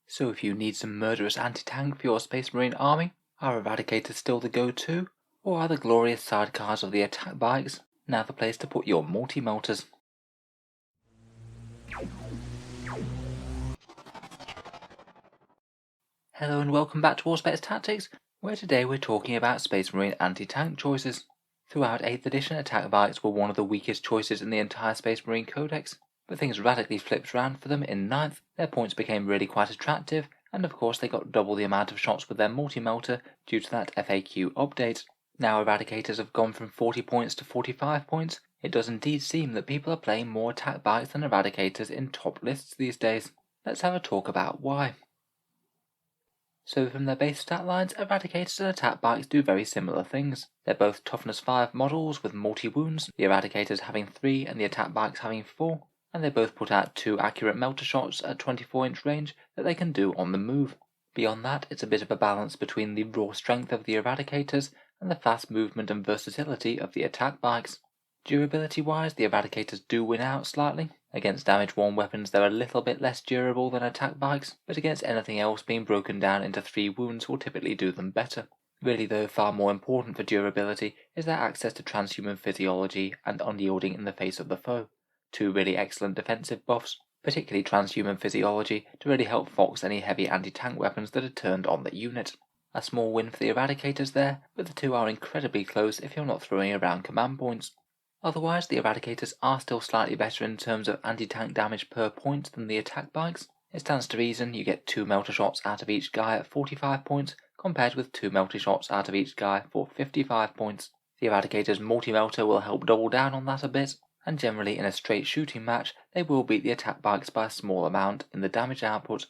So if you need some murderous anti-tank for your Space Marine army, are Eradicators still the go-to, or are the glorious sidecars of the attack bikes now the place to put your multi-melters? Hello and welcome back to Auspex Tactics, where today we're talking about Space Marine anti-tank choices. Throughout 8th edition, attack bikes were one of the weakest choices in the entire Space Marine Codex, but things radically flipped around for them in 9th. Their points became really quite attractive, and of course they got double the amount of shots with their multi-melter due to that FAQ update. Now Eradicators have gone from 40 points to 45 points. It does indeed seem that people are playing more attack bikes than Eradicators in top lists these days. Let's have a talk about why. So from their base stat lines, Eradicators and attack bikes do very similar things. They're both toughness 5 models with multi-wounds, the Eradicators having 3 and the attack bikes having 4, and they both put out 2 accurate melter shots at 24-inch range that they can do on the move. Beyond that, it's a bit of a balance between the raw strength of the Eradicators and the fast movement and versatility of the attack bikes. Durability wise, the Eradicators do win out slightly. Against damage-worn weapons they're a little bit less durable than attack bikes, but against anything else, being broken down into 3 wounds will typically do them better. Really though, far more important for durability is their access to transhuman physiology and unyielding in the face of the foe. 2 really excellent defensive buffs, particularly transhuman physiology, to really help fox any heavy anti-tank weapons that are turned on the unit. A small win for the Eradicators there, but the two are incredibly close if you're not throwing around command points. Otherwise, the Eradicators are still slightly better in terms of anti-tank damage per point than the attack bikes. It stands to reason you get 2 melter shots out of each guy at 45 points, compared with 2 melter shots out of each guy for 55 points. The Eradicator's multi-melter will help double down on that a bit, and generally in a straight shooting match, they will beat the attack bikes by a small amount in the damage output.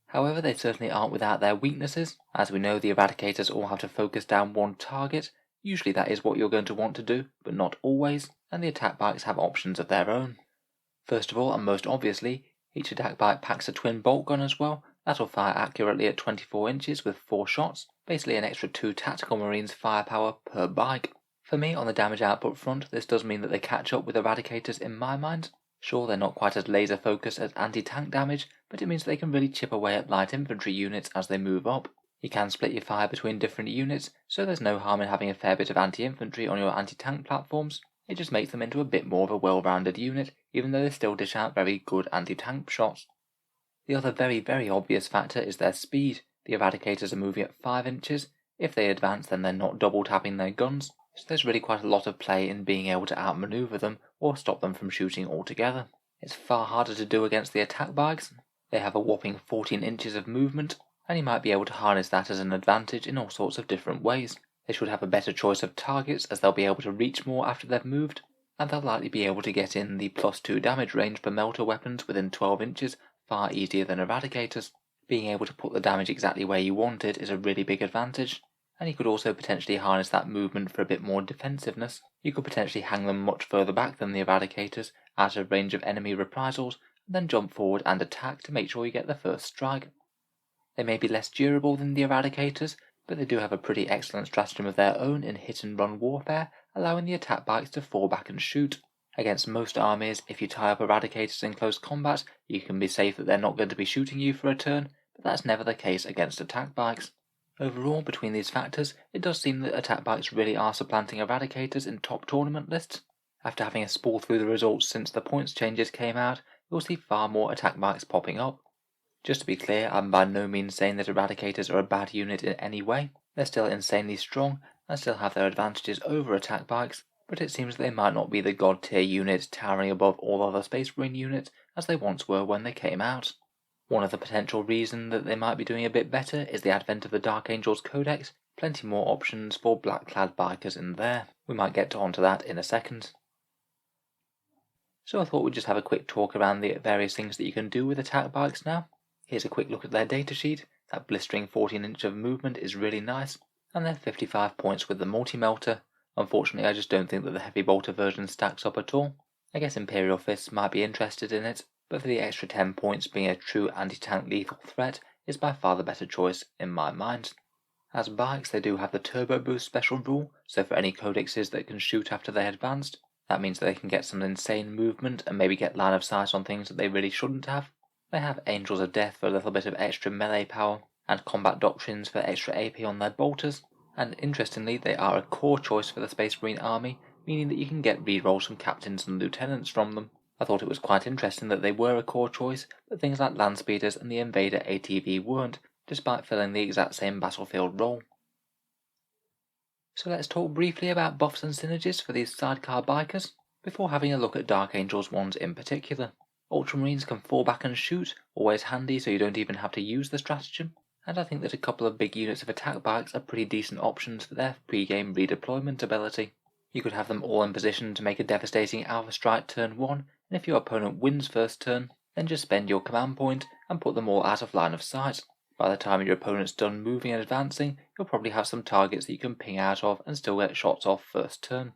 However, they certainly aren't without their weaknesses. As we know, the Eradicators all have to focus down one target. Usually that is what you're going to want to do, but not always, and the attack bikes have options of their own. First of all, and most obviously, each attack bike packs a twin bolt gun as well. That'll fire accurately at 24 inches with 4 shots, basically an extra 2 tactical marines firepower per bike. For me, on the damage output front, this does mean that they catch up with Eradicators in my mind. Sure, they're not quite as laser focused as anti-tank damage, but it means they can really chip away at light infantry units as they move up. You can split your fire between different units, so there's no harm in having a fair bit of anti-infantry on your anti-tank platforms. It just makes them into a bit more of a well-rounded unit, even though they still dish out very good anti-tank shots. The other very obvious factor is their speed. The Eradicators are moving at 5 inches. If they advance, then they're not double tapping their guns, so there's really quite a lot of play in being able to outmaneuver them or stop them from shooting altogether. It's far harder to do against the attack bikes. They have a whopping 14 inches of movement, and you might be able to harness that as an advantage in all sorts of different ways. They should have a better choice of targets, as they'll be able to reach more after they've moved, and they'll likely be able to get in the +2 damage range for melter weapons within 12 inches far easier than Eradicators. Being able to put the damage exactly where you want it is a really big advantage, and you could also potentially harness that movement for a bit more defensiveness. You could potentially hang them much further back than the Eradicators, out of range of enemy reprisals, and then jump forward and attack to make sure you get the first strike. They may be less durable than the Eradicators, but they do have a pretty excellent stratagem of their own in hit-and-run warfare, allowing the attack bikes to fall back and shoot. Against most armies, if you tie up Eradicators in close combat, you can be safe that they're not going to be shooting you for a turn, but that's never the case against attack bikes. Overall, between these factors, it does seem that attack bikes really are supplanting Eradicators in top tournament lists. After having a spool through the results since the points changes came out, you'll see far more attack bikes popping up. Just to be clear, I'm by no means saying that Eradicators are a bad unit in any way. They're still insanely strong and still have their advantages over attack bikes, but it seems they might not be the god tier unit towering above all other Space Marine units as they once were when they came out. One of the potential reasons that they might be doing a bit better is the advent of the Dark Angels Codex. Plenty more options for black-clad bikers in there. We might get onto that in a second. So I thought we'd just have a quick talk around the various things that you can do with attack bikes now. Here's a quick look at their datasheet. That blistering 14 inch of movement is really nice, and they're 55 points with the multi-melter. Unfortunately, I just don't think that the heavy bolter version stacks up at all. I guess Imperial Fists might be interested in it, but for the extra 10 points, being a true anti-tank lethal threat is by far the better choice in my mind. As bikes, they do have the Turbo Boost special rule, so for any codexes that can shoot after they advanced, that means that they can get some insane movement and maybe get line of sight on things that they really shouldn't have. They have Angels of Death for a little bit of extra melee power, and Combat Doctrines for extra AP on their bolters, and interestingly they are a core choice for the Space Marine army, meaning that you can get rerolls from captains and lieutenants from them. I thought it was quite interesting that they were a core choice, but things like Landspeeders and the Invader ATV weren't, despite filling the exact same battlefield role. So let's talk briefly about buffs and synergies for these sidecar bikers, before having a look at Dark Angels ones in particular. Ultramarines can fall back and shoot, always handy so you don't even have to use the stratagem, and I think that a couple of big units of attack bikes are pretty decent options for their pre-game redeployment ability. You could have them all in position to make a devastating Alpha Strike turn 1, and if your opponent wins first turn, then just spend your command point and put them all out of line of sight. By the time your opponent's done moving and advancing, you'll probably have some targets that you can ping out of and still get shots off first turn.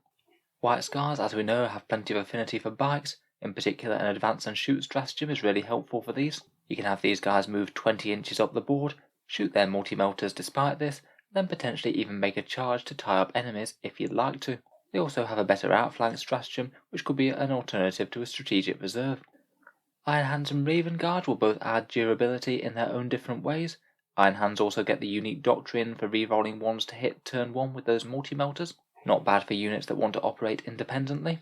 White Scars, as we know, have plenty of affinity for bikes. In particular, an advance and shoot stratagem is really helpful for these. You can have these guys move 20 inches up the board, shoot their multi-melters despite this, then potentially even make a charge to tie up enemies if you'd like to. They also have a better outflank stratagem, which could be an alternative to a strategic reserve. Iron Hands and Raven Guard will both add durability in their own different ways. Iron Hands also get the unique doctrine for rerolling ones to hit turn 1 with those multi-melters. Not bad for units that want to operate independently.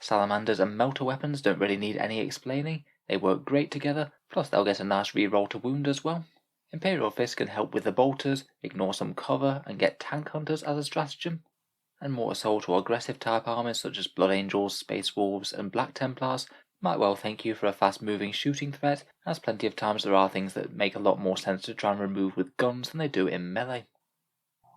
Salamanders and melter weapons don't really need any explaining, they work great together, plus they'll get a nice reroll to wound as well. Imperial Fist can help with the bolters, ignore some cover, and get tank hunters as a stratagem. And more assault or aggressive type armies such as Blood Angels, Space Wolves, and Black Templars might well thank you for a fast moving shooting threat, as plenty of times there are things that make a lot more sense to try and remove with guns than they do in melee.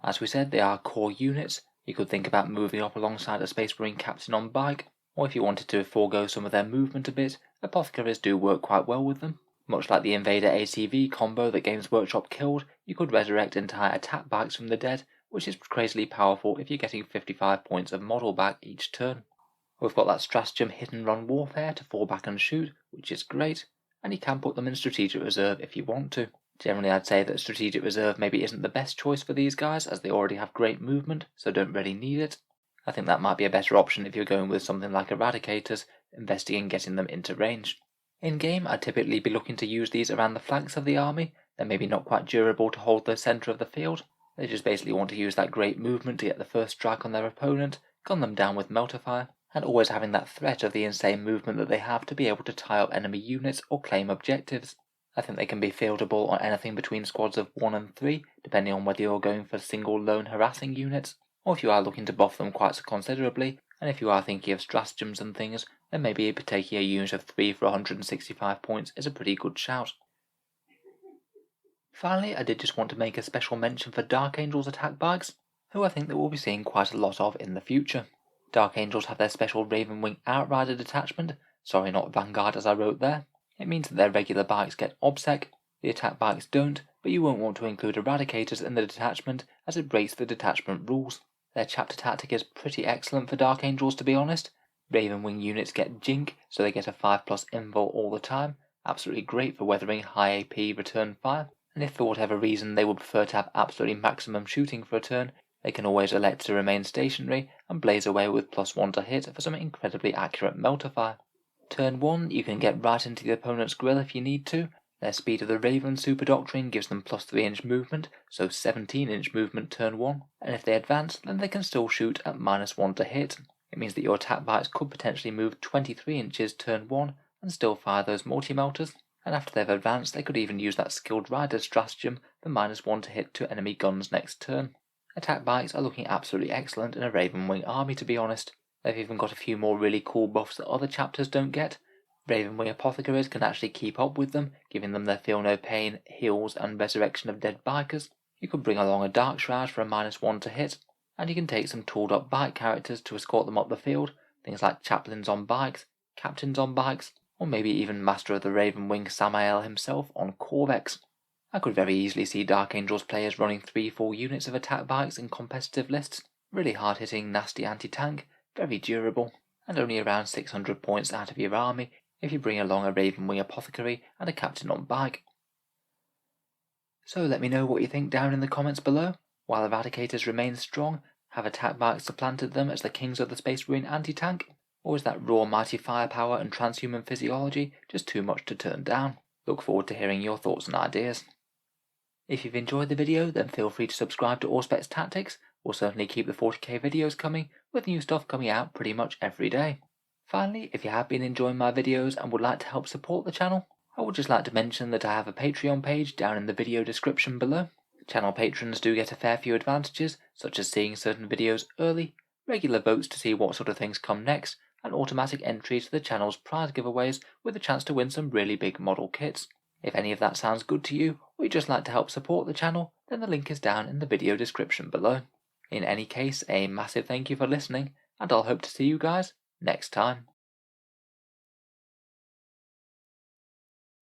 As we said, they are core units. You could think about moving up alongside a Space Marine captain on bike, or if you wanted to forego some of their movement a bit, Apothecaries do work quite well with them. Much like the Invader ATV combo that Games Workshop killed, you could resurrect entire attack bikes from the dead, which is crazily powerful if you're getting 55 points of model back each turn. We've got that stratagem hit and run warfare to fall back and shoot, which is great, and you can put them in strategic reserve if you want to. Generally I'd say that strategic reserve maybe isn't the best choice for these guys, as they already have great movement, so don't really need it. I think that might be a better option if you're going with something like Eradicators, investing in getting them into range. In game, I'd typically be looking to use these around the flanks of the army. They're maybe not quite durable to hold the centre of the field. They just basically want to use that great movement to get the first strike on their opponent, gun them down with melter fire, and always having that threat of the insane movement that they have to be able to tie up enemy units or claim objectives. I think they can be fieldable on anything between squads of 1 and 3, depending on whether you're going for single lone harassing units, or if you are looking to buff them quite considerably, and if you are thinking of stratagems and things, then maybe taking a unit of 3 for 165 points is a pretty good shout. Finally, I did just want to make a special mention for Dark Angels attack bikes, who I think that we'll be seeing quite a lot of in the future. Dark Angels have their special Ravenwing Outrider detachment, sorry not Vanguard as I wrote there. It means that their regular bikes get OBSEC, the attack bikes don't, but you won't want to include Eradicators in the detachment as it breaks the detachment rules. Their chapter tactic is pretty excellent for Dark Angels to be honest. Ravenwing units get Jink, so they get a 5+ invul all the time, absolutely great for weathering high AP return fire, and if for whatever reason they would prefer to have absolutely maximum shooting for a turn, they can always elect to remain stationary and blaze away with +1 to hit for some incredibly accurate melter fire. Turn 1, you can get right into the opponent's grill if you need to. Their Speed of the Raven super doctrine gives them +3-inch movement, so 17-inch movement turn 1, and if they advance, then they can still shoot at -1 to hit. It means that your attack bikes could potentially move 23 inches turn 1 and still fire those multi-melters, and after they've advanced they could even use that skilled rider stratagem for -1 to hit to enemy guns next turn. Attack bikes are looking absolutely excellent in a Ravenwing army to be honest. They've even got a few more really cool buffs that other chapters don't get. Ravenwing Apothecaries can actually keep up with them, giving them their Feel No Pain, Heals and Resurrection of Dead Bikers. You could bring along a Dark Shroud for a -1 to hit, and you can take some tooled up bike characters to escort them up the field, things like Chaplains on bikes, Captains on bikes, or maybe even Master of the Ravenwing Samael himself on Corvex. I could very easily see Dark Angels players running 3-4 units of attack bikes in competitive lists, really hard hitting, nasty anti-tank, very durable, and only around 600 points out of your army if you bring along a Ravenwing Apothecary and a Captain on bike. So let me know what you think down in the comments below. While Eradicators remain strong, have attack bikes supplanted them as the kings of the Space Marine anti-tank, or is that raw mighty firepower and transhuman physiology just too much to turn down? Look forward to hearing your thoughts and ideas. If you've enjoyed the video, then feel free to subscribe to Auspex Tactics. We'll certainly keep the 40k videos coming, with new stuff coming out pretty much every day. Finally, if you have been enjoying my videos and would like to help support the channel, I would just like to mention that I have a Patreon page down in the video description below. Channel patrons do get a fair few advantages, such as seeing certain videos early, regular votes to see what sort of things come next, and automatic entry to the channel's prize giveaways with a chance to win some really big model kits. If any of that sounds good to you, or you'd just like to help support the channel, then the link is down in the video description below. In any case, a massive thank you for listening, and I'll hope to see you guys next time.